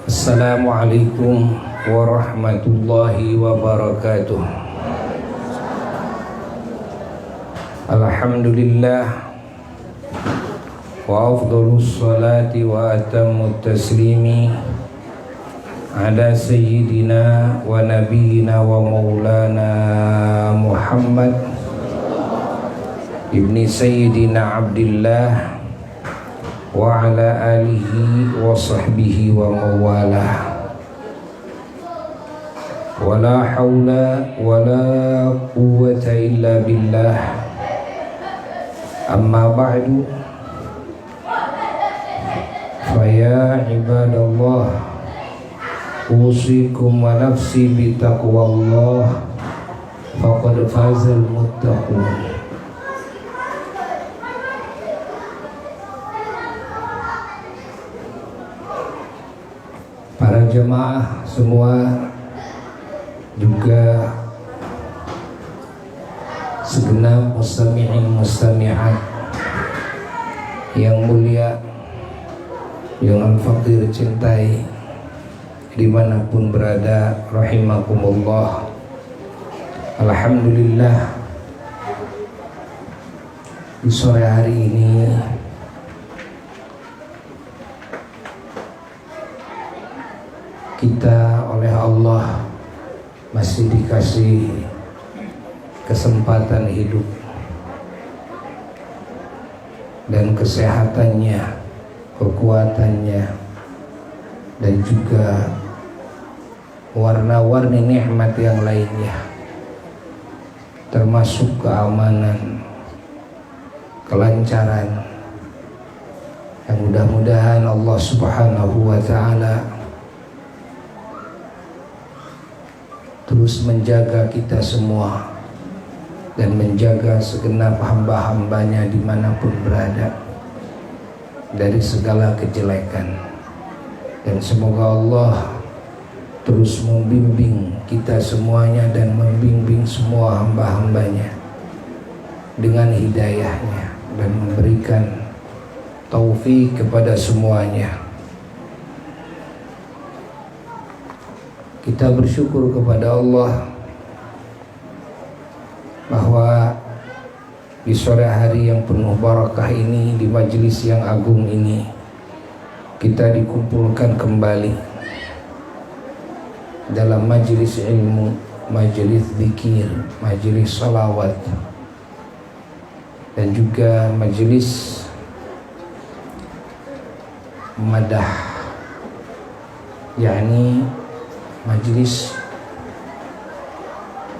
Assalamualaikum warahmatullahi wabarakatuh. Alhamdulillah wa afdhalus salati wa atammut taslimi ala sayyidina wa nabiyyina wa maulana Muhammad ibni sayyidina Abdillah wa ala alihi wa sahbihi wa mawalah. Wa la hawla wa la quwwata illa billah. Amma ba'du, fa ya ibadallah, usikum wa nafsi bi taqwallah, faqad fazal muttaqun. Para jemaah semua, juga segenap mustami'in mustami'at yang mulia, yang al-faqir cintai dimanapun berada, rahimakumullah. Alhamdulillah, di sore hari ini kita oleh Allah masih dikasih kesempatan hidup dan kesehatannya, kekuatannya, dan juga warna-warni nikmat yang lainnya, termasuk keamanan, kelancaran, yang mudah-mudahan Allah Subhanahu wa ta'ala terus menjaga kita semua dan menjaga segenap hamba-hambanya dimanapun berada dari segala kejelekan. Dan semoga Allah terus membimbing kita semuanya dan membimbing semua hamba-hambanya dengan hidayahnya dan memberikan taufik kepada semuanya. Kita bersyukur kepada Allah bahwa di sore hari yang penuh barakah ini, di majelis yang agung ini, kita dikumpulkan kembali dalam majelis ilmu, majelis zikir, majelis salawat, dan juga majelis madah, yakni majelis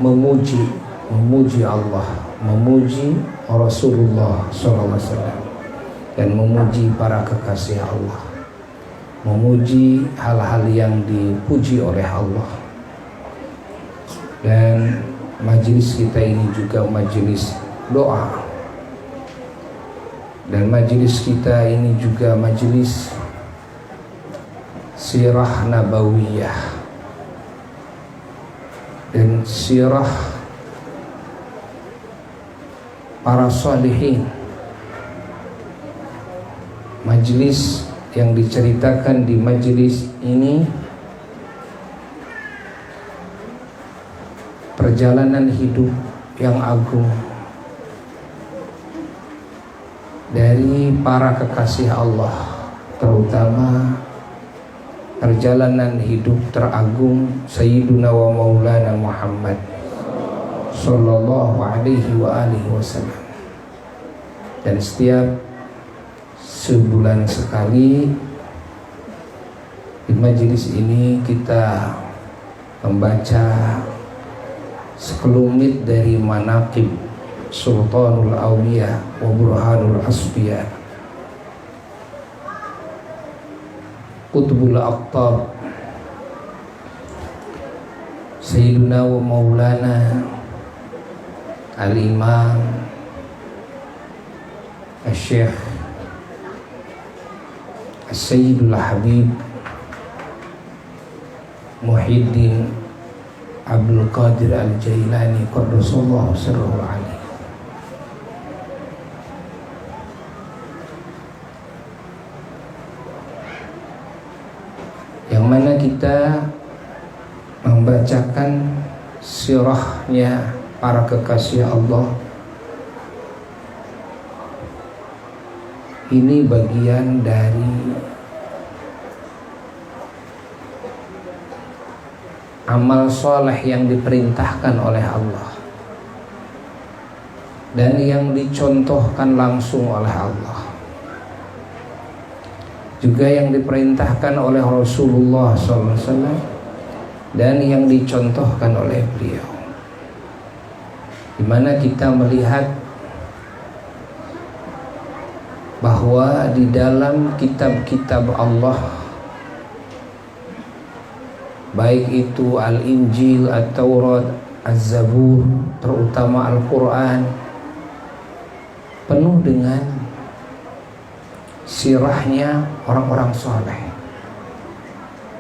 memuji Allah, memuji Rasulullah SAW, dan memuji para kekasih Allah, memuji hal-hal yang dipuji oleh Allah. Dan majelis kita ini juga majelis doa, dan majelis kita ini juga majelis sirah nabawiyah dan sirah para salihin. Majelis yang diceritakan di majelis ini perjalanan hidup yang agung dari para kekasih Allah, terutama perjalanan hidup teragung Sayyiduna wa Maulana Muhammad Sallallahu alaihi wa alihi wasallam. Dan setiap sebulan sekali di majelis ini kita membaca sekelumit dari manaqib Sultanul Awliya wa Burhanul Asfiya, Qutbul Aqtab, Sayyiduna wa Maulana Al-Imam Al-Syekh As-Sayyidul Habib Muhyiddin Abdul Qadir Al-Jailani Qaddasallahu sirruhu alaihi. kita membacakan sirahnya para kekasih Allah. Ini bagian dari amal soleh yang diperintahkan oleh Allah dan yang dicontohkan langsung oleh Allah, juga yang diperintahkan oleh Rasulullah SAW dan yang dicontohkan oleh beliau, di mana kita melihat bahwa di dalam kitab-kitab Allah, baik itu Al-Injil, At-Taurat, Az-Zabur, terutama Al-Quran, penuh dengan sirahnya orang-orang soleh,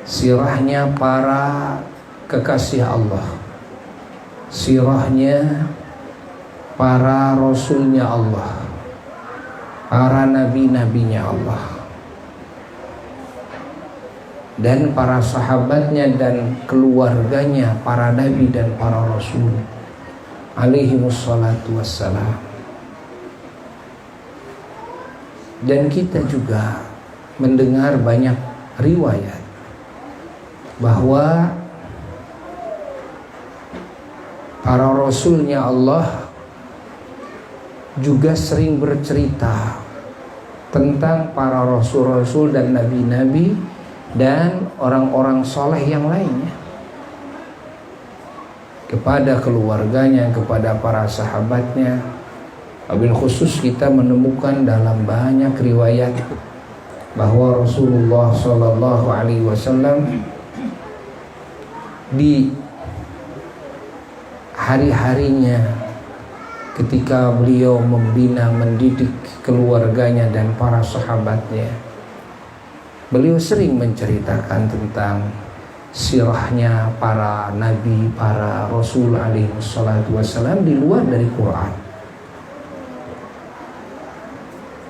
sirahnya para kekasih Allah, sirahnya para rasulnya Allah, para nabi-nabinya Allah, dan para sahabatnya dan keluarganya, para nabi dan para rasul alaihimussalatu wassalam. Dan kita juga mendengar banyak riwayat bahwa para rasulnya Allah juga sering bercerita tentang para rasul-rasul dan nabi-nabi dan orang-orang soleh yang lainnya kepada keluarganya, kepada para sahabatnya. Wabil khusus kita menemukan dalam banyak riwayat bahwa Rasulullah SAW di hari-harinya ketika beliau membina, mendidik keluarganya dan para sahabatnya, beliau sering menceritakan tentang sirahnya para nabi, para rasul alaihissalatu wassalam di luar dari Quran,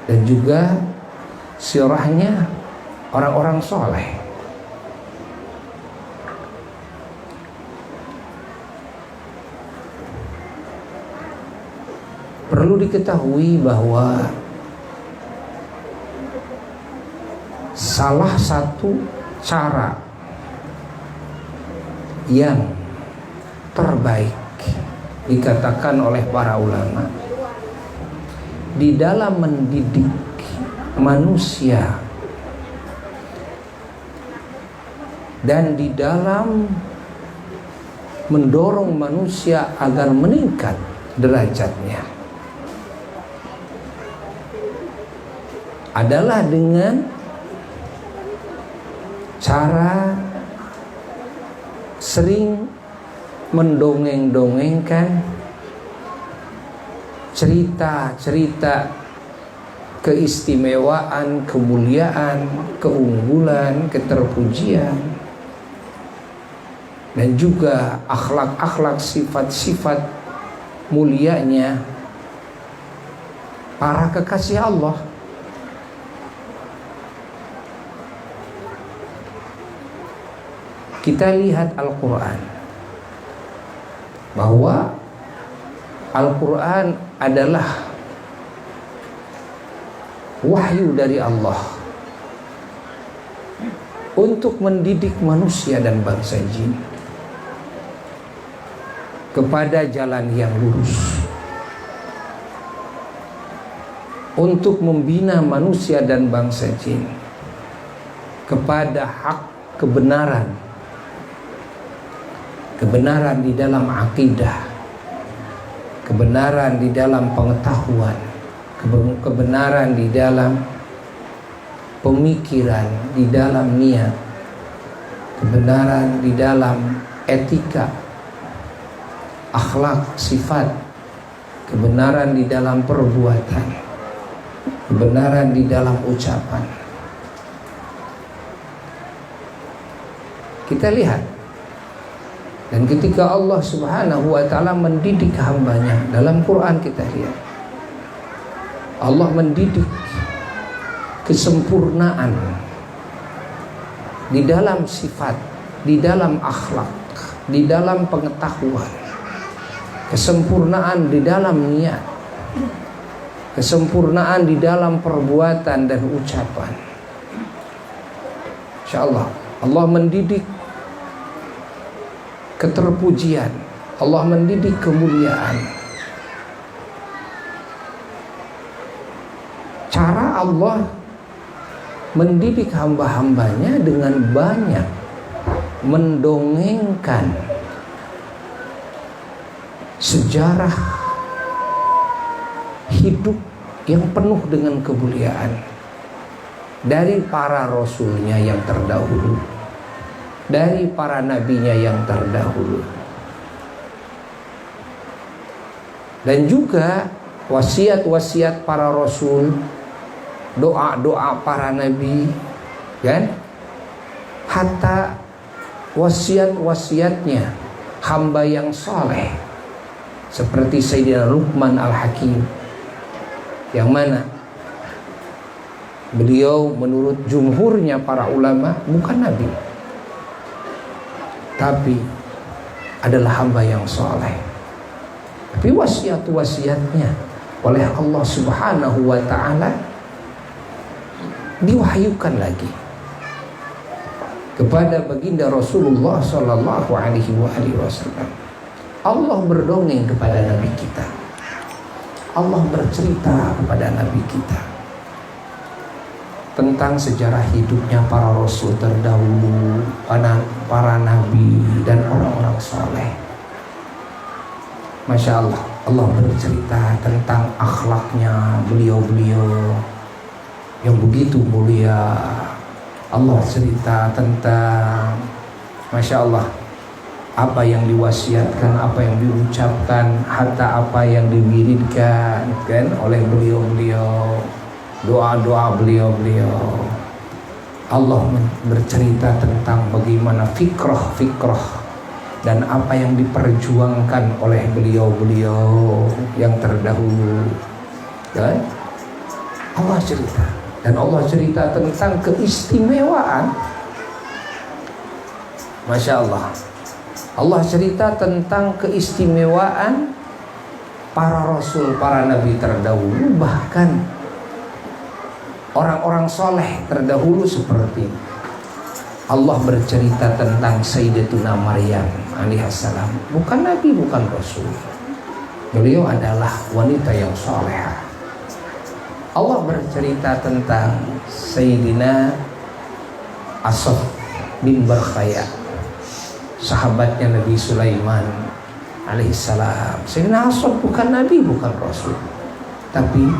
dan juga sirahnya orang-orang soleh. Perlu diketahui bahwa salah satu cara yang terbaik dikatakan oleh para ulama di dalam mendidik manusia dan di dalam mendorong manusia agar meningkat derajatnya adalah dengan cara sering mendongeng-dongengkan cerita-cerita keistimewaan, kemuliaan, keunggulan, keterpujian, dan juga akhlak-akhlak, sifat-sifat mulianya para kekasih Allah. Kita lihat Al-Quran, bahwa Al-Quran adalah wahyu dari Allah untuk mendidik manusia dan bangsa jin kepada jalan yang lurus, untuk membina manusia dan bangsa jin kepada hak kebenaran, kebenaran di dalam akidah, kebenaran di dalam pengetahuan, kebenaran di dalam pemikiran, di dalam niat, kebenaran di dalam etika, akhlak, sifat, kebenaran di dalam perbuatan, kebenaran di dalam ucapan. Kita lihat, dan ketika Allah Subhanahu wa ta'ala mendidik hambanya dalam Quran, kita lihat Allah mendidik kesempurnaan di dalam sifat, di dalam akhlak, di dalam pengetahuan, kesempurnaan di dalam niat, kesempurnaan di dalam perbuatan dan ucapan. InsyaAllah Allah mendidik keterpujian, Allah mendidik kemuliaan. Cara Allah mendidik hamba-hambanya dengan banyak mendongengkan sejarah hidup yang penuh dengan kemuliaan dari para rasulnya yang terdahulu, dari para nabinya yang terdahulu, dan juga wasiat-wasiat para rasul, doa-doa para nabi, kan? Hatta wasiat-wasiatnya hamba yang saleh seperti Sayyidina Luqman Al-Hakim, yang mana beliau menurut jumhurnya para ulama bukan nabi, tapi adalah hamba yang saleh. Tapi wasiat-wasiatnya oleh Allah Subhanahu wa ta'ala diwahyukan lagi kepada baginda Rasulullah sallallahu alaihi wasallam. Allah berdongeng kepada nabi kita, Allah bercerita kepada nabi kita tentang sejarah hidupnya para rasul terdahulu, para nabi dan orang-orang saleh. Masya Allah, Allah bercerita tentang akhlaknya beliau-beliau yang begitu mulia. Allah cerita tentang, Masya Allah, apa yang diwasiatkan, apa yang diucapkan, hatta apa yang diwiridkan kan oleh beliau-beliau, doa-doa beliau-beliau. Allah bercerita tentang bagaimana fikrah-fikrah dan apa yang diperjuangkan oleh beliau-beliau yang terdahulu, kan? Allah cerita, dan Allah cerita tentang keistimewaan. Masya Allah, Allah cerita tentang keistimewaan para rasul, para nabi terdahulu, bahkan orang-orang soleh terdahulu. Seperti Allah bercerita tentang Sayyidatuna Maryam alaihissalam, bukan nabi, bukan rasul, beliau adalah wanita yang solehah. Allah bercerita tentang Sayyidina Asaf bin Barkhaya, sahabatnya Nabi Sulaiman alaihissalam. Sayyidina Asaf bukan nabi, bukan rasul, tapi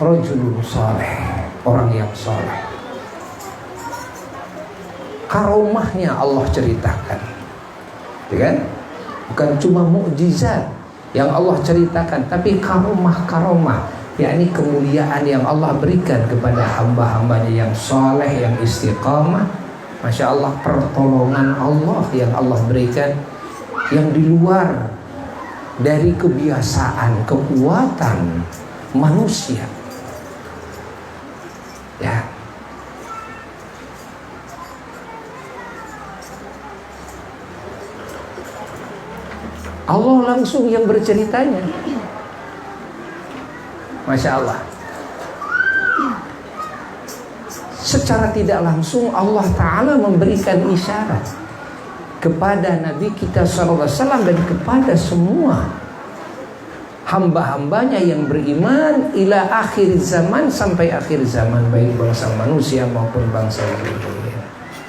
rajulun saleh, orang yang saleh. Karomahnya Allah ceritakan, ya kan? Bukan cuma mukjizat yang Allah ceritakan, tapi karomah-karomah, yakni kemuliaan yang Allah berikan kepada hamba-hambanya yang saleh, yang istiqamah. Masya Allah, pertolongan Allah yang Allah berikan yang di luar dari kebiasaan, kekuatan manusia. Ya, Allah langsung yang berceritanya. Masya Allah, secara tidak langsung Allah Ta'ala memberikan isyarat kepada Nabi kita SAW dan kepada semua hamba-hambanya yang beriman ila akhir zaman, sampai akhir zaman, baik bangsa manusia maupun bangsa lain.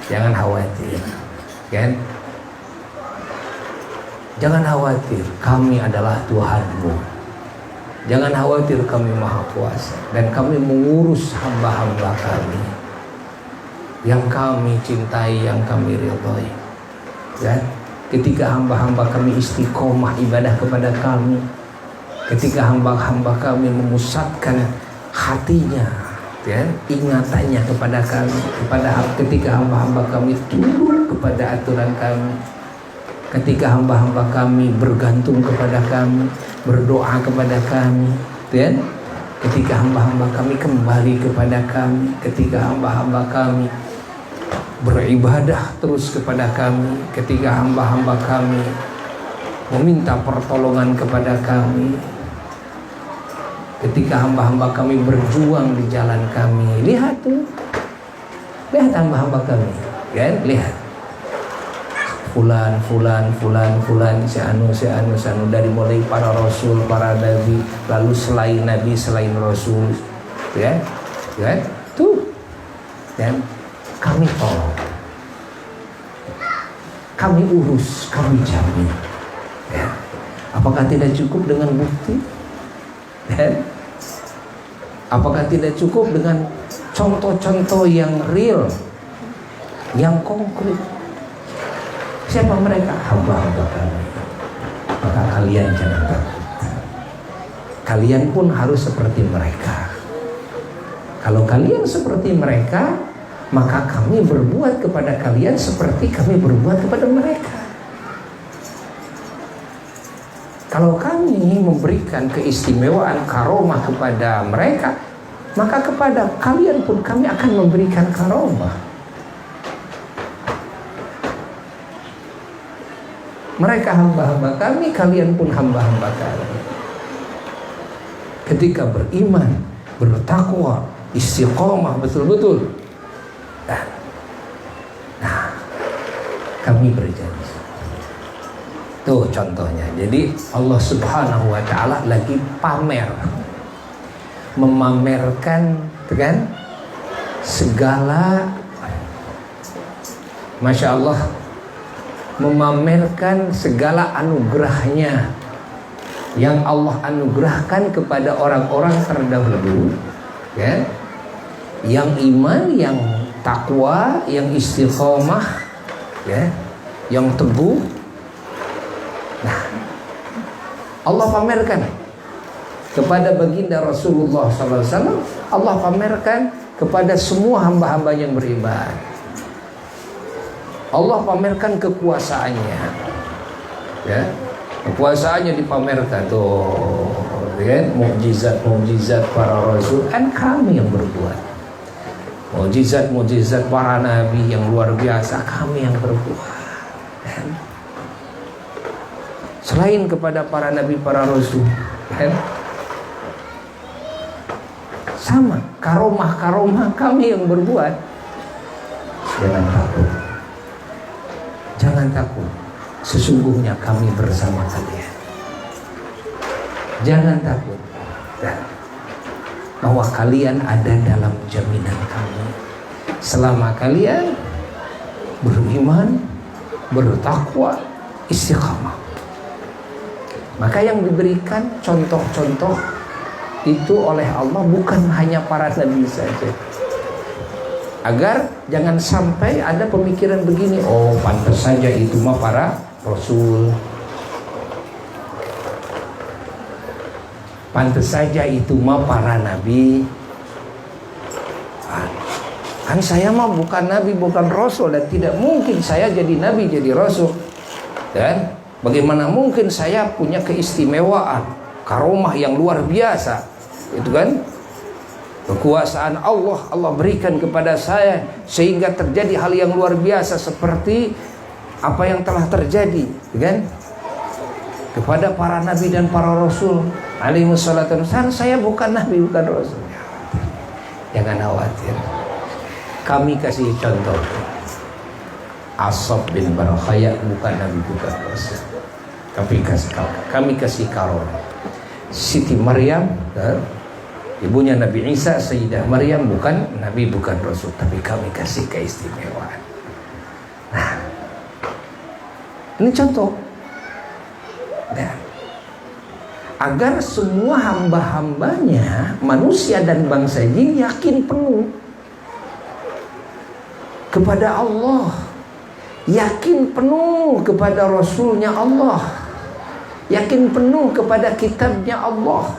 Jangan khawatir, kan? Jangan khawatir, kami adalah Tuhanmu. Jangan khawatir, kami maha kuasa, dan kami mengurus hamba-hamba kami yang kami cintai, yang kami ridhai. Ya, ketika hamba-hamba kami istiqomah ibadah kepada kami, ketika hamba-hamba kami memusatkan hatinya, ya, ingatannya kepada kami, ketika hamba-hamba kami tunduk kepada aturan kami, ketika hamba-hamba kami bergantung kepada kami, berdoa kepada kami, ya, ketika hamba-hamba kami kembali kepada kami, ketika hamba-hamba kami beribadah terus kepada kami ketika hamba-hamba kami meminta pertolongan kepada kami, ketika hamba-hamba kami berjuang di jalan kami. Lihat tuh, lihat hamba-hamba kami, kan? Lihat fulan, si anu, dari mulai para rasul, para nabi, lalu selain nabi, selain rasul, ya, kan? Tuh, kan? Kami tolong, kami urus, kami jamin. Ya. Apakah tidak cukup dengan bukti? Ya. Apakah tidak cukup dengan contoh-contoh yang real, yang konkret? Siapa mereka? Hamba-hamba kami. Maka kalian jangan takut. Kalian pun harus seperti mereka. Kalau kalian seperti mereka, maka kami berbuat kepada kalian seperti kami berbuat kepada mereka. Kalau kami memberikan keistimewaan karomah kepada mereka, maka kepada kalian pun kami akan memberikan karomah. Mereka hamba-hamba kami, kalian pun hamba-hamba kami. Ketika beriman, bertakwa, istiqomah betul-betul. Nah, kami berjanji. Tuh contohnya. Jadi Allah Subhanahu wa taala lagi pamer, memamerkan, kan, segala, Masya Allah, memamerkan segala anugerahnya yang Allah anugerahkan kepada orang-orang terdahulu, ya, yang iman, yang takwa, yang istiqomah, ya, yang teguh. Nah, Allah pamerkan kepada baginda Rasulullah SAW. Allah pamerkan kepada semua hamba-hamba yang beriman. Allah pamerkan kekuasaannya, ya, kekuasaannya dipamerkan tuh, kan? Mukjizat para rasul kan kami yang berbuat. Mukjizat para nabi yang luar biasa kami yang berbuat. Kan? Selain kepada para nabi, para rasul, kan? Sama karomah kami yang berbuat. Jangan takut. Jangan takut. Sesungguhnya kami bersama kalian. Jangan takut. Bahwa kalian ada dalam jaminan kami. Selama kalian beriman, bertakwa, istiqamah. Maka yang diberikan contoh-contoh itu oleh Allah bukan hanya para nabi saja. Agar jangan sampai ada pemikiran begini, oh pantas saja itu mah para rasul, pantas saja itu mah para nabi. Kan saya mah bukan nabi, bukan rasul, dan tidak mungkin saya jadi nabi, jadi rasul. Dan bagaimana mungkin saya punya keistimewaan, karomah yang luar biasa, itu kan? Kekuasaan Allah berikan kepada saya sehingga terjadi hal yang luar biasa seperti apa yang telah terjadi, kan? Kepada para nabi dan para rasul alaihi wassalatu wassalam. Saya bukan nabi, bukan rasul. Jangan khawatir. Kami kasih contoh. Ashab bin Barkhaya bukan nabi, bukan rasul. Tapi kami kasih karomah. Siti Maryam, ibunya Nabi Isa, Sayyidah Maryam, bukan nabi, bukan rasul, tapi kami kasih keistimewaan. Nah, ini contoh. Nah, agar semua hamba-hambanya, manusia dan bangsa jin, yakin penuh kepada Allah, yakin penuh kepada Rasulnya Allah, yakin penuh kepada kitabnya Allah,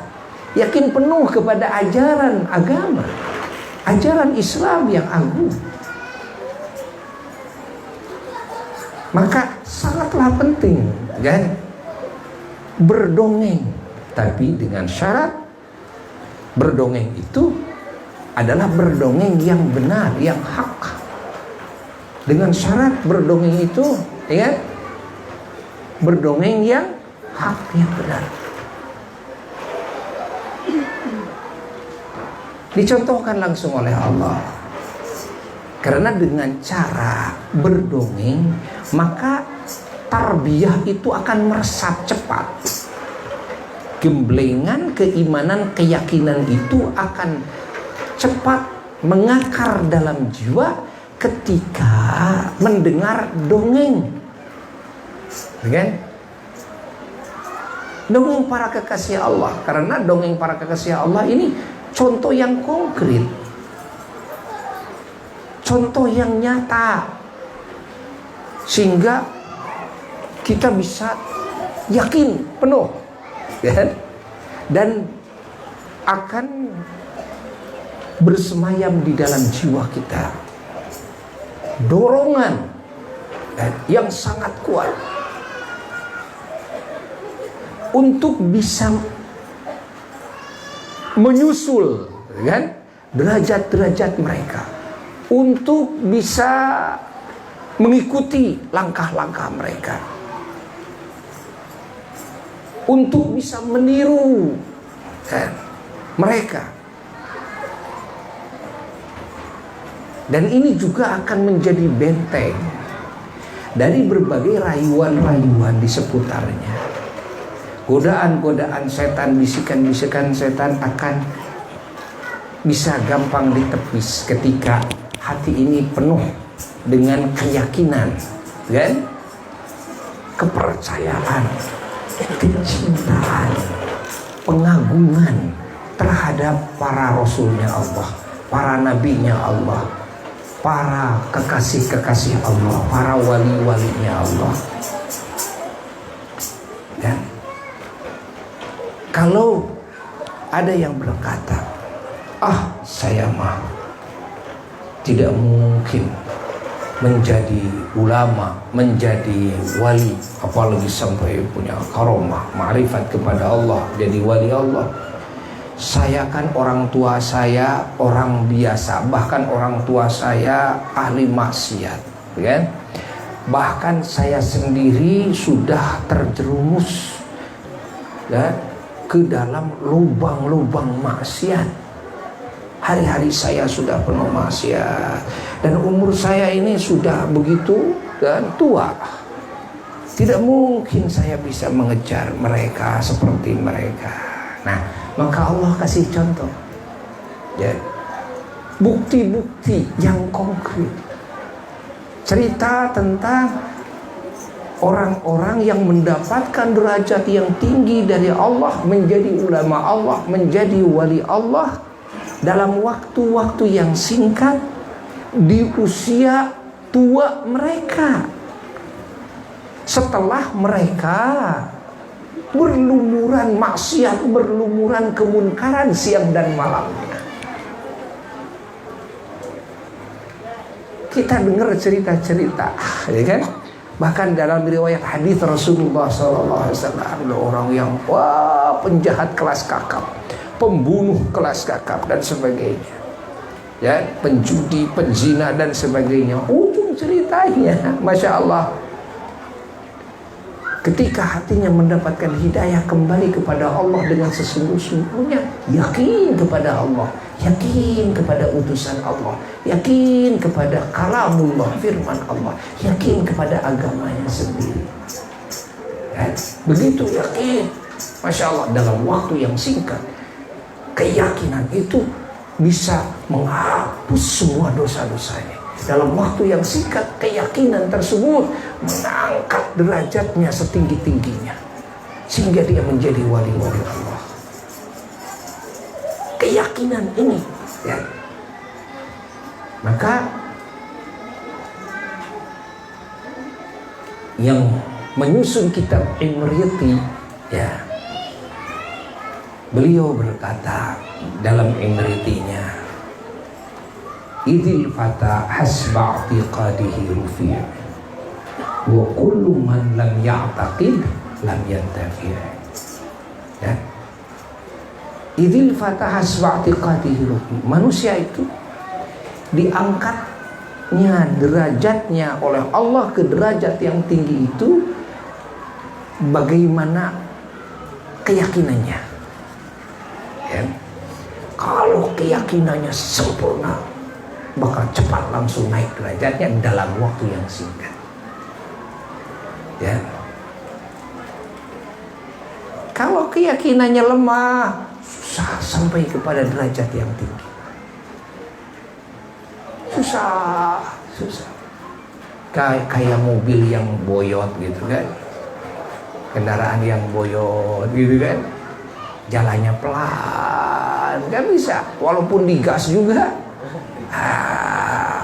yakin penuh kepada ajaran agama, ajaran Islam yang agung. Maka sangatlah penting, kan, berdongeng, tapi dengan syarat berdongeng itu adalah berdongeng yang benar, yang hak. Dengan syarat berdongeng itu, ingat, berdongeng yang hak, yang benar. Dicontohkan langsung oleh Allah. Karena dengan cara berdongeng, maka tarbiyah itu akan meresap cepat. Gemblengan keimanan, keyakinan itu akan cepat mengakar dalam jiwa ketika mendengar dongeng. Kan? Dongeng para kekasih Allah. Karena dongeng para kekasih Allah ini contoh yang konkret, contoh yang nyata, sehingga kita bisa yakin penuh, ya? Dan akan bersemayam di dalam jiwa kita dorongan yang sangat kuat untuk bisa menyusul, kan, derajat-derajat mereka, untuk bisa mengikuti langkah-langkah mereka, untuk bisa meniru, kan, mereka. Dan ini juga akan menjadi benteng dari berbagai rayuan-rayuan di seputarnya. Godaan-godaan setan, bisikan-bisikan setan akan bisa gampang ditepis ketika hati ini penuh dengan keyakinan, kan? Kepercayaan, kecintaan, pengagungan terhadap para rasulnya Allah, para nabinya Allah, para kekasih-kekasih Allah, para wali-walinya Allah. Dan kalau ada yang berkata, saya mah tidak mungkin menjadi ulama, menjadi wali, apalagi sampai punya karomah, ma'rifat kepada Allah, jadi wali Allah. Saya kan orang tua saya orang biasa, bahkan orang tua saya ahli maksiat, kan? Bahkan saya sendiri sudah terjerumus, kan, ke dalam lubang-lubang maksiat. Hari-hari saya sudah penuh maksiat, dan umur saya ini sudah begitu dan tua. Tidak mungkin saya bisa mengejar mereka seperti mereka. Nah, maka Allah kasih contoh, ya, bukti-bukti yang konkret, cerita tentang orang-orang yang mendapatkan derajat yang tinggi dari Allah, menjadi ulama Allah, menjadi wali Allah dalam waktu-waktu yang singkat di usia tua mereka, setelah mereka berlumuran maksiat, berlumuran kemunkaran siang dan malamnya. Kita dengar cerita-cerita, ya kan? Bahkan dalam riwayat hadis Rasulullah SAW, ada orang yang penjahat kelas kakap, pembunuh kelas kakap dan sebagainya, ya, penjudi, penzina dan sebagainya. Ujung ceritanya, masya Allah, ketika hatinya mendapatkan hidayah kembali kepada Allah dengan sesungguh-sungguhnya, yakin kepada Allah, yakin kepada utusan Allah, yakin kepada kalamullah, firman Allah, yakin kepada agamanya sendiri. Begitu yakin, masya Allah, dalam waktu yang singkat, keyakinan itu bisa menghapus semua dosa-dosanya. Dalam waktu yang singkat, keyakinan tersebut mengangkat derajatnya setinggi-tingginya, sehingga dia menjadi wali-wali Allah. Keyakinan ini, ya. Maka yang menyusun kitab Imriti, ya, beliau berkata dalam Imritinya, idil fata hasba i'tiqadihi rufi' wa kullu man lam ya'taqid lam yantafi'. Ya. Idil fata hasba i'tiqadihi rufi'. Manusia itu diangkat angkatnya derajatnya oleh Allah ke derajat yang tinggi itu bagaimana keyakinannya, ya. Kalau keyakinannya sempurna, bakal cepat langsung naik derajatnya dalam waktu yang singkat, ya. Kalau keyakinannya lemah, susah sampai kepada derajat yang tinggi. Susah. Kayak mobil yang boyot gitu kan, kendaraan yang boyot gitu kan, jalannya pelan, gak bisa, walaupun digas juga,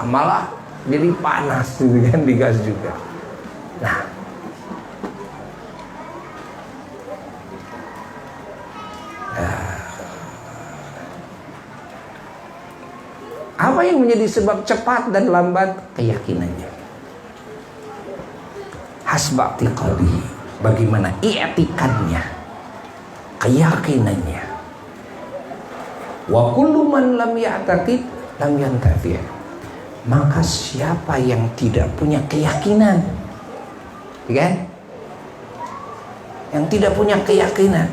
malah jadi panas gitu kan, digas juga. Nah, apa yang menjadi sebab cepat dan lambat? Keyakinannya. Hasba'tiqadihi, bagaimana i'tiqadnya, keyakinannya. Wa kullu man lam ya'taqid lam yantafi'. Maka siapa yang tidak punya keyakinan, kan? Yang tidak punya keyakinan,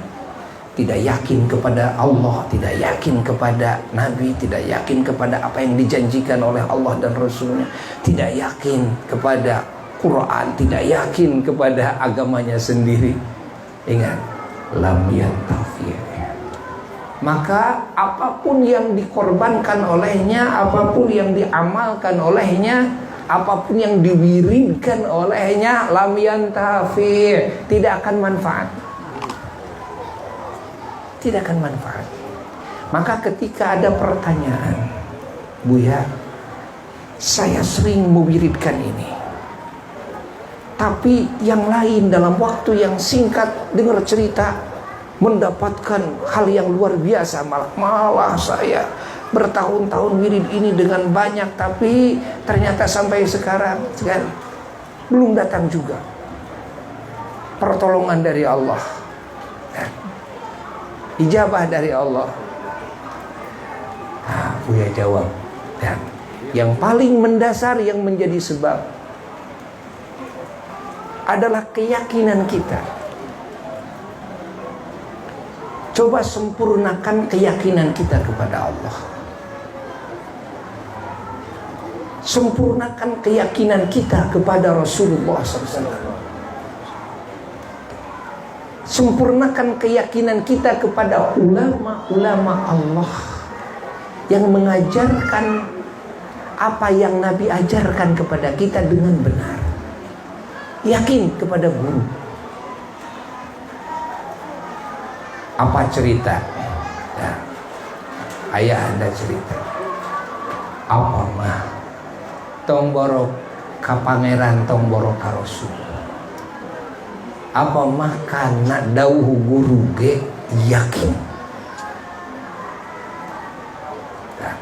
tidak yakin kepada Allah, tidak yakin kepada Nabi, tidak yakin kepada apa yang dijanjikan oleh Allah dan Rasulnya, tidak yakin kepada Quran, tidak yakin kepada agamanya sendiri. Ingat, lam yantafi'. Maka apapun yang dikorbankan olehnya, apapun yang diamalkan olehnya, apapun yang diwiridkan olehnya, lam yantafi', tidak akan manfaat. Tidak akan manfaat. Maka ketika ada pertanyaan, Buya, saya sering mewiridkan ini, tapi yang lain dalam waktu yang singkat dengar cerita mendapatkan hal yang luar biasa, malah saya bertahun-tahun wirid ini dengan banyak, tapi ternyata sampai sekarang kan belum datang juga pertolongan dari Allah, ijabah dari Allah. Buya jawab, dan yang paling mendasar yang menjadi sebab adalah keyakinan kita. Coba sempurnakan keyakinan kita kepada Allah. Sempurnakan keyakinan kita kepada Rasulullah SAW. Sempurnakan keyakinan kita kepada ulama-ulama Allah yang mengajarkan apa yang Nabi ajarkan kepada kita dengan benar. Yakin kepada guru. Apa cerita? Ya. Ayah ada cerita. Apa mah? Tongboro ka pangeran, tongboro ka Rasul. Apa mah kana dawuh guru ge yakin. Nah,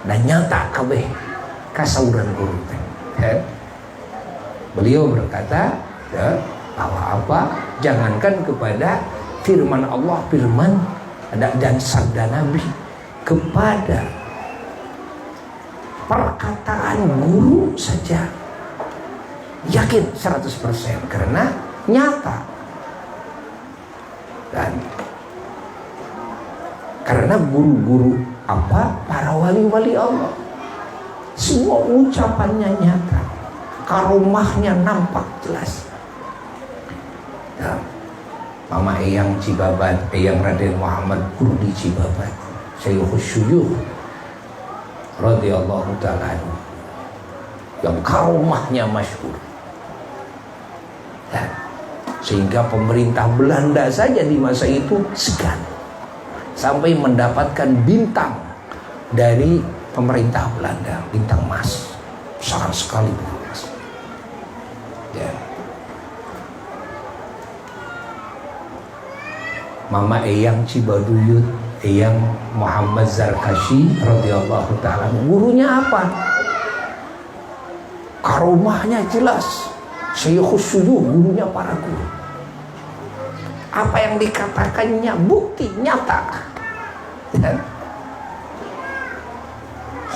dan nyata kabeh kasauran guru teh. Ya. Beliau berkata, ya, bahwa apa? Jangankan kepada firman Allah, firman dan sabda Nabi, kepada perkataan guru saja yakin 100% karena nyata, dan karena guru-guru apa, para wali-wali Allah semua ucapannya nyata, karomahnya nampak jelas. Ya. Mama Eyang Cibabat, Eyang Raden Muhammad Guru di Cibabat, Syaikhus Syuyukh radhiyallahu ta'ala anhu, yang karomahnya masyhur. Ya. Sehingga pemerintah Belanda saja di masa itu segan sampai mendapatkan bintang dari pemerintah Belanda, bintang emas besar sekali, Mas. Ya. Mama Eyang Cibaduyut, Eyang Muhammad Zarkashi radhiyallahu ta'ala, gurunya apa? Karomahnya jelas. Syaikhus Syuyukh, gurunya para guru. Apa yang dikatakannya bukti nyata. Ya.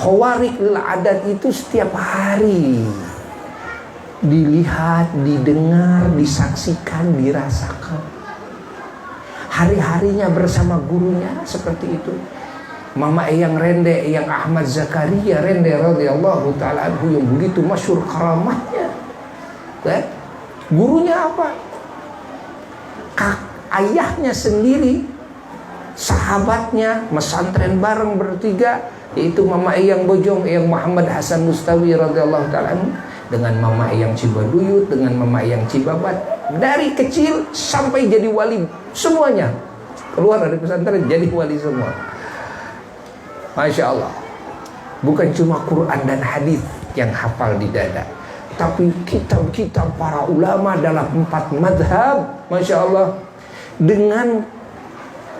Khawarik lil adat itu setiap hari dilihat, didengar, disaksikan, dirasakan. Hari-harinya bersama gurunya seperti itu. Mama Eyang Rende, Eyang Ahmad Zakaria Rende radhiyallahu taala anhu yang begitu masyhur karamahnya. Gurunya apa? Ayahnya sendiri, sahabatnya, mesantren bareng bertiga, yaitu Mama Eyang Bojong, Eyang Muhammad Hasan Mustawi radhiyallahu taala anhu, dengan Mama Eyang Cibaduyut, dengan Mama Eyang Cibabat, dari kecil sampai jadi wali semuanya. Keluar dari pesantren jadi wali semua. Masya Allah. Bukan cuma Quran dan hadis yang hafal di dada, tapi kitab-kitab para ulama dalam 4 madhab, Masya Allah, dengan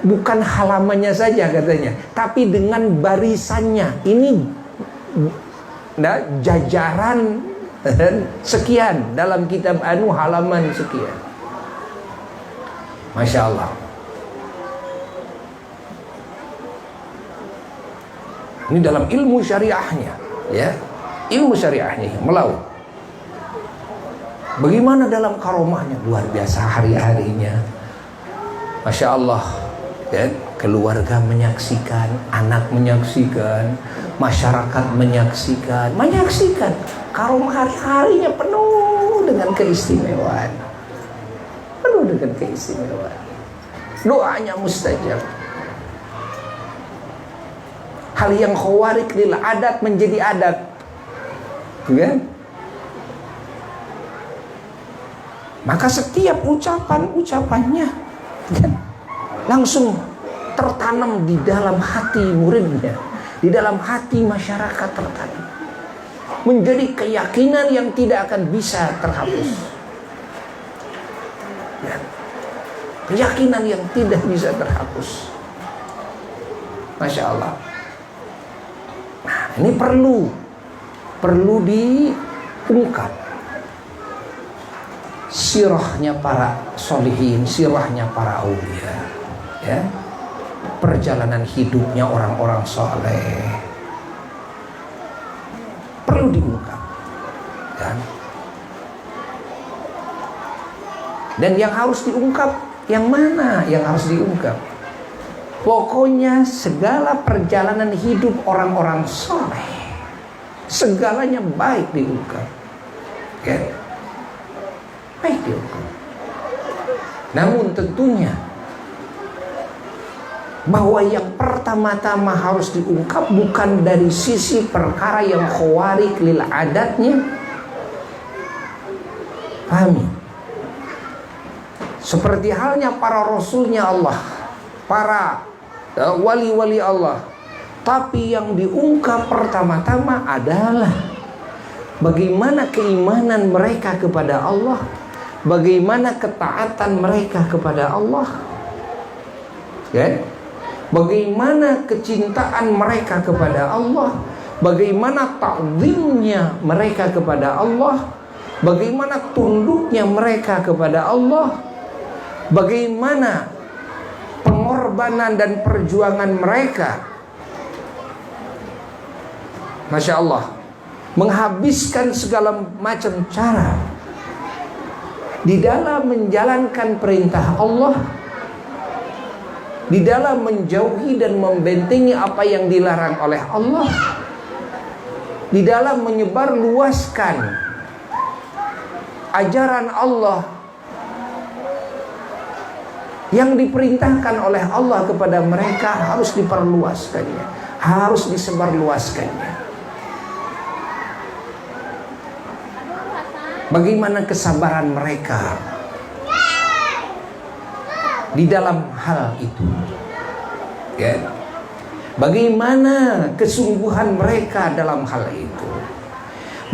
bukan halamannya saja katanya, tapi dengan barisannya. Ini jajaran sekian dalam kitab halaman sekian. Masya Allah. Ini dalam ilmu syariahnya, ya, ilmu syariahnya melaut. Bagaimana dalam karomahnya? Luar biasa hari-harinya. Masya Allah, ya, keluarga menyaksikan, anak menyaksikan, masyarakat menyaksikan. Karomah hari-harinya penuh dengan keistimewaan. Penuh dengan keistimewaan. Doanya mustajab. Hal yang khawarik lil adat menjadi adat, kan? Maka setiap ucapannya kan, langsung tertanam di dalam hati muridnya, di dalam hati masyarakat tertanam, menjadi keyakinan yang tidak akan bisa terhapus, ya. Keyakinan yang tidak bisa terhapus. Masya Allah. Nah, ini perlu diungkap sirahnya para solihin, sirahnya para aulia, ya, perjalanan hidupnya orang-orang soleh perlu diungkap, kan? Dan yang harus diungkap yang mana? Yang harus diungkap, pokoknya segala perjalanan hidup orang-orang soleh, segalanya baik diungkap, kan? Baik diungkap. Namun tentunya bahwa yang pertama-tama harus diungkap bukan dari sisi perkara yang khawarik lil adatnya. Pahami? Seperti halnya para rasulnya Allah, para wali-wali Allah. Tapi yang diungkap pertama-tama adalah bagaimana keimanan mereka kepada Allah, bagaimana ketaatan mereka kepada Allah, ya? Bagaimana kecintaan mereka kepada Allah, bagaimana ta'zimnya mereka kepada Allah, bagaimana tunduknya mereka kepada Allah, bagaimana pengorbanan dan perjuangan mereka, Masya Allah, menghabiskan segala macam cara di dalam menjalankan perintah Allah, di dalam menjauhi dan membentengi apa yang dilarang oleh Allah, di dalam menyebar luaskan ajaran Allah yang diperintahkan oleh Allah kepada mereka, harus diperluaskannya, harus disebarluaskannya. Bagaimana kesabaran mereka di dalam hal itu, ya? Bagaimana kesungguhan mereka dalam hal itu,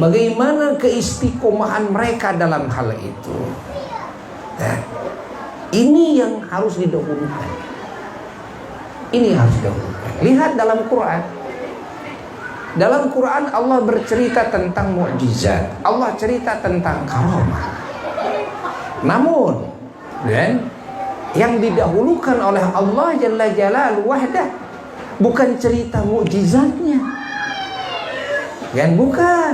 bagaimana keistiqomahan mereka dalam hal itu, ya? Ini yang harus didahulukan. Ini harus didahulukan. Lihat dalam Quran. Dalam Quran Allah bercerita tentang mukjizat, Allah cerita tentang karamah. Namun, kan, yang didahulukan oleh Allah Jalla Jalaluhu wahdah bukan cerita mukjizatnya, Kan bukan.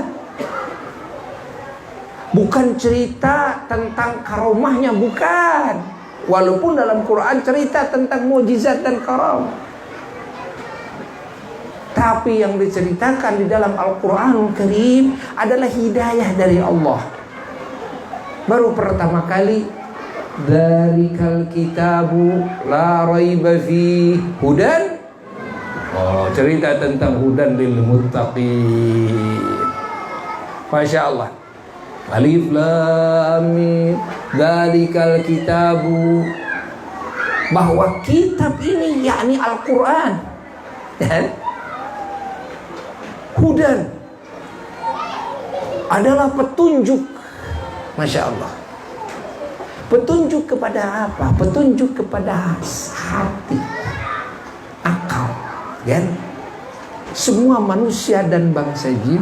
Bukan cerita tentang karomahnya, bukan. Walaupun dalam Quran cerita tentang mukjizat dan karamah. Tapi yang diceritakan di dalam Al-Quranul Karim adalah hidayah dari Allah. Baru pertama kali, Dzalikal kitabu la raiba fi hudan. Oh, cerita tentang hudan lil muttaqin. Masya Allah. Alif lam mim. Dzalikal kitabu. Bahwa kitab ini yakni Al-Quran, hudan adalah petunjuk. Masya Allah. Petunjuk kepada apa? Petunjuk kepada hati, akal, kan? Semua manusia dan bangsa jin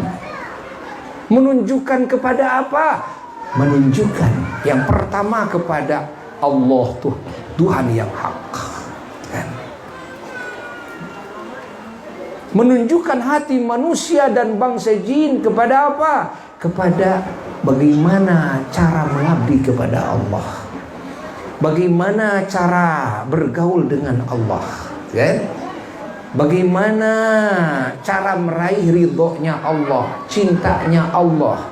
menunjukkan kepada apa? Menunjukkan yang pertama kepada Allah, Tuhan yang hak, kan? Menunjukkan hati manusia dan bangsa jin kepada apa? Kepada bagaimana cara mengabdi kepada Allah, bagaimana cara bergaul dengan Allah, kan? Bagaimana cara meraih ridhonya Allah, cintanya Allah,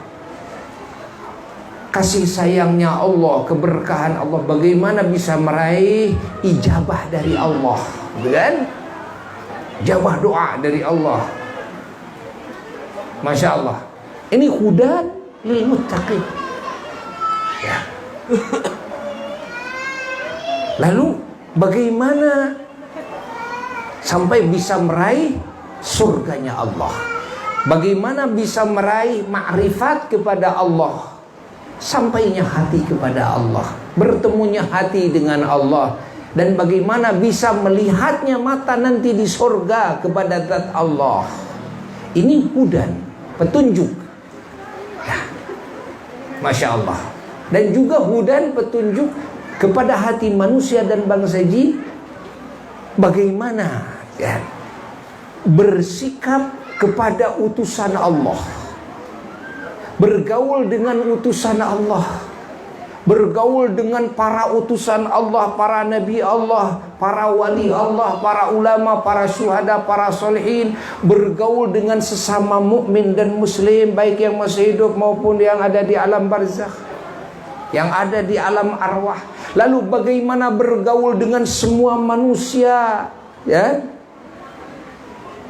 kasih sayangnya Allah, keberkahan Allah. Bagaimana bisa meraih ijabah dari Allah, kan? Ijabah doa dari Allah. Masya Allah. Ini hudan lil muttaqin. Ya. Lalu bagaimana sampai bisa meraih surganya Allah? Bagaimana bisa meraih ma'rifat kepada Allah? Sampainya hati kepada Allah, bertemunya hati dengan Allah, dan bagaimana bisa melihatnya mata nanti di surga kepada zat Allah. Ini hudan, petunjuk. Ya. Masya Allah. Dan juga hudan, petunjuk kepada hati manusia dan bangsa jin, bagaimana, ya, bersikap kepada utusan Allah, bergaul dengan utusan Allah, bergaul dengan para utusan Allah, para nabi Allah, para wali Allah, para ulama, para syuhada, para solihin, bergaul dengan sesama mukmin dan muslim, baik yang masih hidup maupun yang ada di alam barzakh, yang ada di alam arwah. Lalu bagaimana bergaul dengan semua manusia, ya?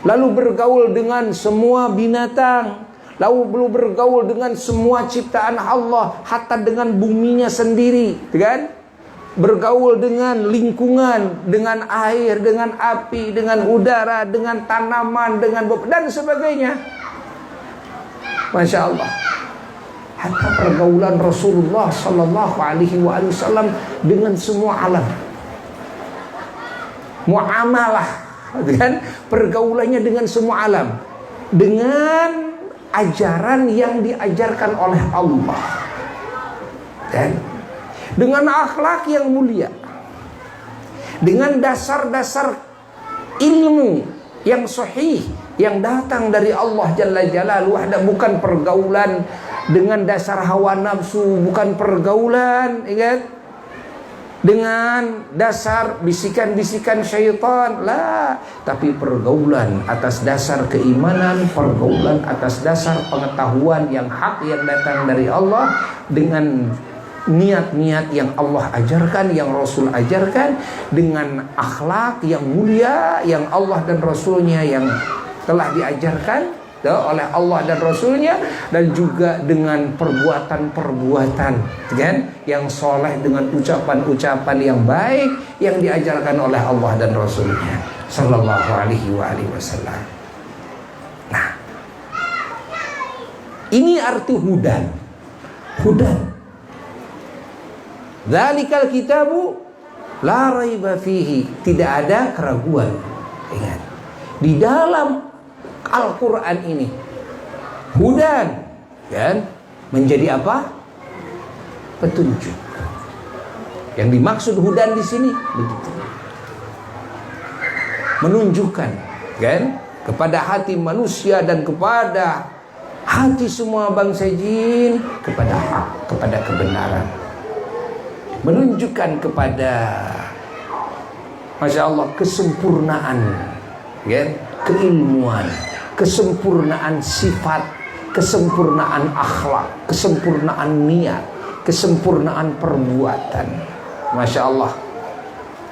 Lalu bergaul dengan semua binatang, lalu bergaul dengan semua ciptaan Allah, hatta dengan buminya sendiri, kan? Bergaul dengan lingkungan, dengan air, dengan api, dengan udara, dengan tanaman, dengan dan sebagainya. Masya Allah. Hatta pergaulan Rasulullah Sallallahu Alaihi Wasallam dengan semua alam, muamalah, kan? Pergaulannya dengan semua alam, dengan ajaran yang diajarkan oleh Allah, dan dengan akhlak yang mulia, dengan dasar-dasar ilmu yang sahih yang datang dari Allah Jalla Jalaluhu. Bukan pergaulan dengan dasar hawa nafsu, bukan pergaulan, ingat, dengan dasar bisikan-bisikan syaitan, lah, tapi pergaulan atas dasar keimanan, pergaulan atas dasar pengetahuan yang hak yang datang dari Allah, dengan niat-niat yang Allah ajarkan, yang Rasul ajarkan, dengan akhlak yang mulia yang Allah dan Rasulnya yang telah diajarkan oleh Allah dan Rasulnya, dan juga dengan perbuatan-perbuatan, kan, yang soleh, dengan ucapan-ucapan yang baik yang diajarkan oleh Allah dan Rasulnya Sallallahu Alaihi Wasallam. Nah, ini arti hudan. Hudan. Dzalikal kitabu la raiba fihi. Tidak ada keraguan. Ingat, di dalam Al-Quran ini hudan, kan, menjadi apa? Petunjuk. Yang dimaksud hudan di sini begitu, menunjukkan, kan, kepada hati manusia dan kepada hati semua bangsa jin kepada hak, kepada kebenaran, menunjukkan kepada, Masya Allah, kesempurnaan, ya, keilmuan, kesempurnaan sifat, kesempurnaan akhlak, kesempurnaan niat, kesempurnaan perbuatan, Masya Allah,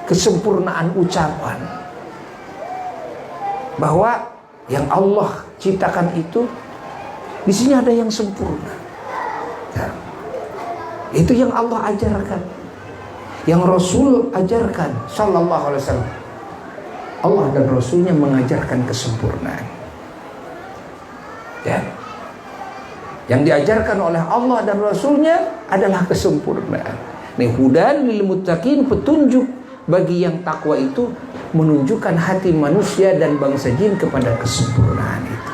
kesempurnaan ucapan, bahwa yang Allah ciptakan itu di sini ada yang sempurna. Ya. Itu yang Allah ajarkan, yang Rasul ajarkan Sallallahu Alaihi Wasallam. Allah dan Rasulnya mengajarkan kesempurnaan. Ya. Yang diajarkan oleh Allah dan Rasulnya adalah kesempurnaan. Nih, hudan lil muttaqin, petunjuk bagi yang takwa itu menunjukkan hati manusia dan bangsa jin kepada kesempurnaan itu,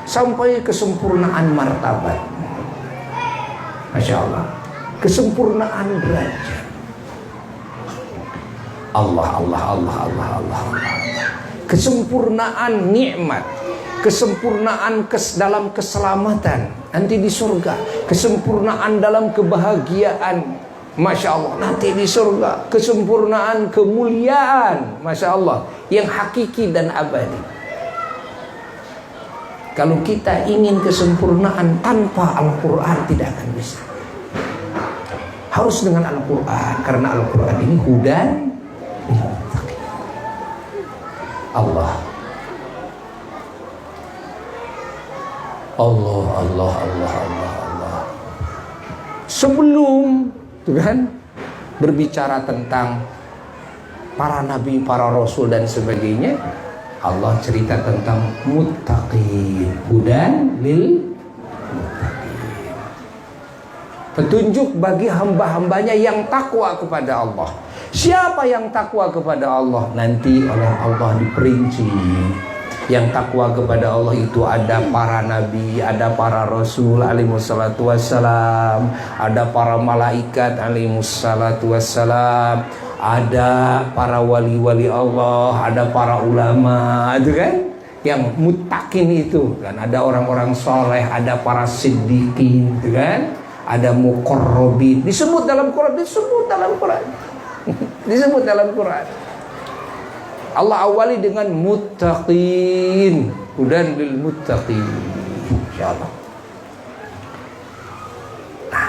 sampai kesempurnaan martabat, Masya Allah, kesempurnaan derajat. Allah. Kesempurnaan nikmat, kesempurnaan dalam keselamatan nanti di surga, kesempurnaan dalam kebahagiaan, Masya Allah, nanti di surga, kesempurnaan kemuliaan, Masya Allah, yang hakiki dan abadi. Kalau kita ingin kesempurnaan tanpa Al-Quran tidak akan bisa. Harus dengan Al-Quran, karena Al-Quran ini hudan. Allah. Sebelum itu kan berbicara tentang para nabi, para rasul dan sebagainya, Allah cerita tentang muttaqin, hudan lil muttaqin, petunjuk bagi hamba-hambanya yang takwa kepada Allah. Siapa yang takwa kepada Allah? Nanti oleh Allah diperinci. Yang takwa kepada Allah itu ada para nabi, ada para rasul alaihissalatu wassalam, ada para malaikat alaihissalatu wassalam, ada para wali-wali Allah, ada para ulama, itu kan yang muttaqin itu kan, ada orang-orang soleh, ada para siddiqin, itu kan, ada muqarrabin, disebut dalam Quran. Disebut dalam Quran. Allah awali dengan muttaqin, hudan lil muttaqin, insyaallah. Nah,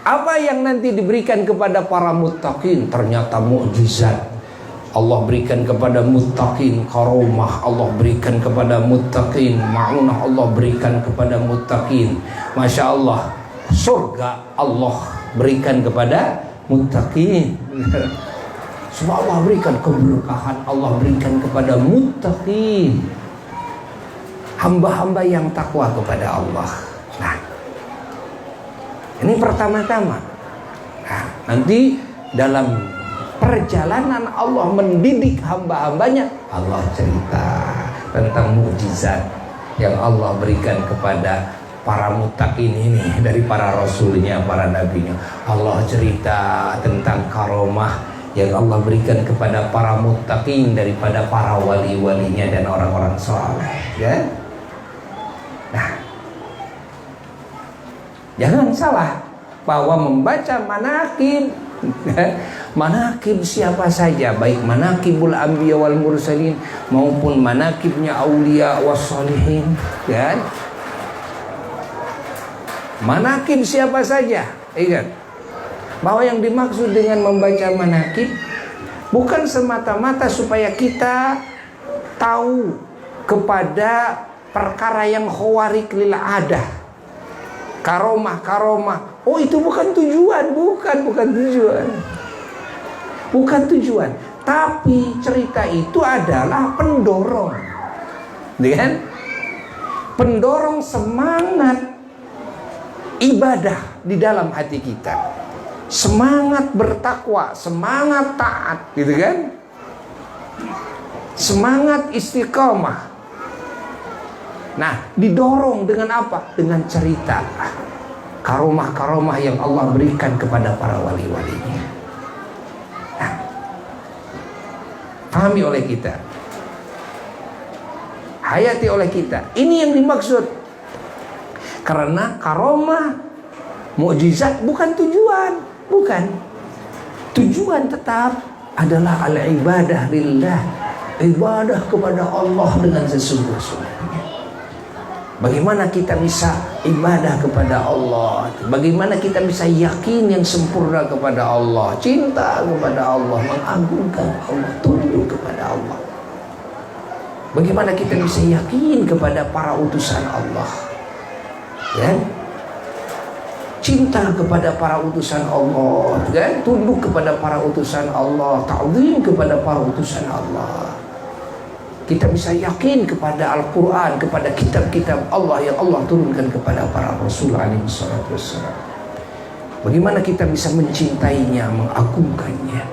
apa yang nanti diberikan kepada para muttaqin? Ternyata mukjizat. Allah berikan kepada muttaqin karomah, Allah berikan kepada muttaqin ma'unah, Allah berikan kepada muttaqin, Masya Allah, surga Allah berikan kepada muttaqin. Semua Allah berikan keberkahan, Allah berikan kepada muttaqin, hamba-hamba yang takwa kepada Allah. Nah, ini pertama-tama. Nah, nanti dalam perjalanan Allah mendidik hamba-hambanya, Allah cerita tentang mukjizat yang Allah berikan kepada para muttaqin ini dari para rasulnya, para nabinya. Allah cerita tentang karomah yang Allah berikan kepada para muttaqin daripada para wali-walinya dan orang-orang saleh, ya. Nah, jangan salah bahwa membaca manaqib, manaqib siapa saja, baik manaqibul anbiya wal mursalin maupun manaqibnya aulia was sholihin, kan? Manaqib siapa saja, ingat bahwa yang dimaksud dengan membaca manaqib bukan semata-mata supaya kita tahu kepada perkara yang khawarik lil adah, karomah. Oh, itu bukan tujuan, bukan tujuan. Tapi cerita itu adalah pendorong, kan? Pendorong semangat ibadah di dalam hati kita. Semangat bertakwa, semangat taat, gitu kan? Semangat istiqamah. Nah, didorong dengan apa? Dengan cerita karomah-karomah yang Allah berikan kepada para wali-walinya. Nah, pahami oleh kita, hayati oleh kita. Ini yang dimaksud Karena karomah, mukjizat bukan tujuan, bukan. Tujuan tetap adalah al-ibadah lillah, ibadah kepada Allah dengan sesungguh-sungguhnya. Bagaimana kita bisa ibadah kepada Allah? Bagaimana kita bisa yakin yang sempurna kepada Allah, cinta kepada Allah, mengagungkan Allah, tunduk kepada Allah? Bagaimana kita bisa yakin kepada para utusan Allah? Ya? Cinta kepada para utusan Allah, ya? Tunduk kepada para utusan Allah, ta'zim kepada para utusan Allah. Kita bisa yakin kepada Al-Quran, kepada kitab-kitab Allah yang Allah turunkan kepada para Rasul alaihi salatu wassalam. Bagaimana kita bisa mencintainya, mengagungkannya,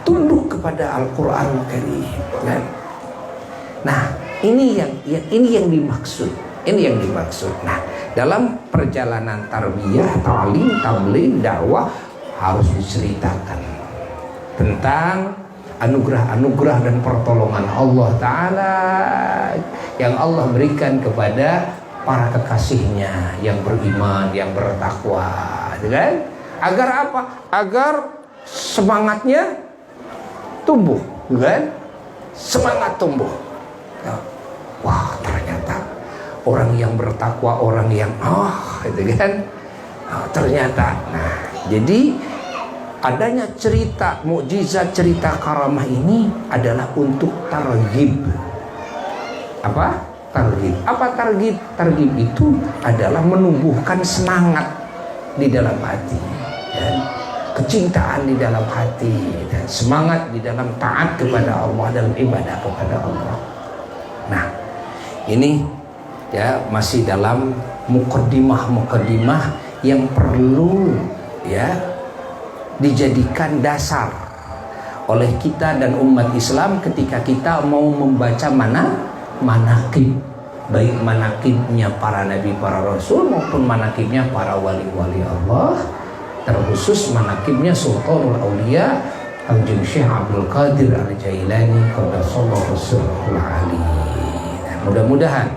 tunduk kepada Al-Quran Karim, kan? Nah, ini yang dimaksud. Ini yang dimaksud. Nah, dalam perjalanan tarbiyah, ta'lim, tabligh, dakwah harus diceritakan tentang anugerah-anugerah dan pertolongan Allah Ta'ala yang Allah berikan kepada para kekasihnya yang beriman, yang bertakwa, kan? Agar apa? Agar semangatnya tumbuh, kan? Semangat tumbuh. Wah, ternyata orang yang bertakwa, orang yang itu kan? Ternyata. Nah, jadi adanya cerita mukjizat, cerita karamah ini adalah untuk targhib. Apa? Targhib. Apa targhib? Targhib itu adalah menumbuhkan semangat di dalam hati, dan kecintaan di dalam hati, dan semangat di dalam taat kepada Allah, dalam ibadah kepada Allah. Nah, ini ya masih dalam mukaddimah yang perlu ya dijadikan dasar oleh kita dan umat Islam ketika kita mau membaca manaqib, baik manaqibnya para nabi, para rasul, maupun manaqibnya para wali-wali Allah, terkhusus manaqibnya Sultanul Aulia Kanjeng Syekh Abdul Qadir Al-Jailani qaddasallahu sirrahul ali. Mudah-mudahan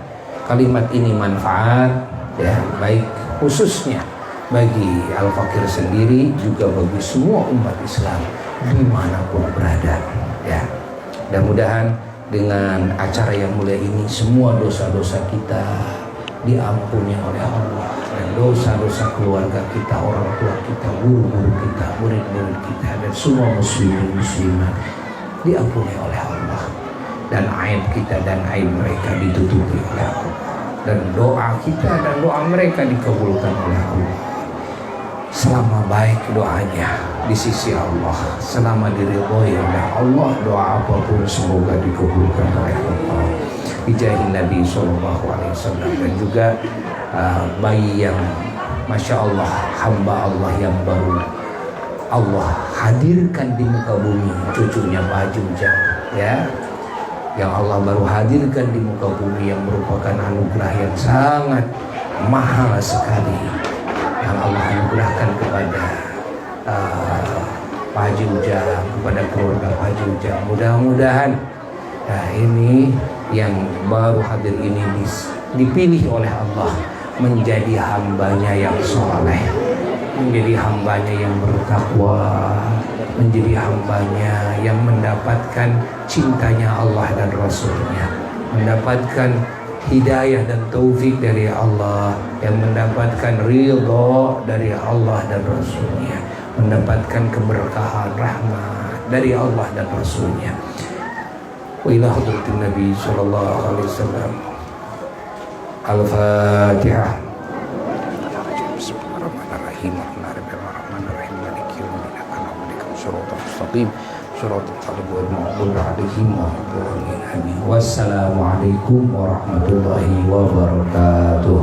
kalimat ini manfaat ya, baik khususnya bagi Al-Fakir sendiri, juga bagi semua umat Islam dimanapun berada ya. Mudah-mudahan dengan acara yang mulia ini semua dosa-dosa kita diampuni oleh Allah, dan dosa-dosa keluarga kita, orang tua kita, guru-guru kita, murid-murid kita, dan semua muslimin muslimat diampuni oleh Allah, dan aib kita dan aib mereka ditutupi oleh Allah, dan doa kita dan doa mereka dikabulkan oleh Allah. Selama baik doanya di sisi Allah, selama diridhoi oleh Allah, doa apapun semoga dikabulkan oleh Allah. Bijahi Nabi SAW. Dan juga bayi yang Masya Allah, hamba Allah yang baru Allah hadirkan di muka bumi, cucunya Pak Haji Ujang ya, yang Allah baru hadirkan di muka bumi, yang merupakan anugerah yang sangat mahal sekali yang Allah anugerahkan kepada Pak Haji Ujang, kepada keluarga Pak Haji Ujang. Mudah-mudahan ini yang baru hadir ini dipilih oleh Allah menjadi hambanya yang soleh, menjadi hambanya yang bertakwa, menjadi hambanya yang mendapatkan cintanya Allah dan Rasulnya, mendapatkan hidayah dan taufik dari Allah, yang mendapatkan ridho dari Allah dan Rasulnya, mendapatkan keberkahan rahmat dari Allah dan Rasulnya. Wa ila hadratin Nabi sallallahu alaihi wasallam. Al-Fatihah. Bismillahirrahmanirrahim. Bismillahirrahmanirrahim. Maliki yaumiddin. Shiratal mustaqim. Shiratal ladzina alaihim wa Wassalamualaikum warahmatullahi wabarakatuh.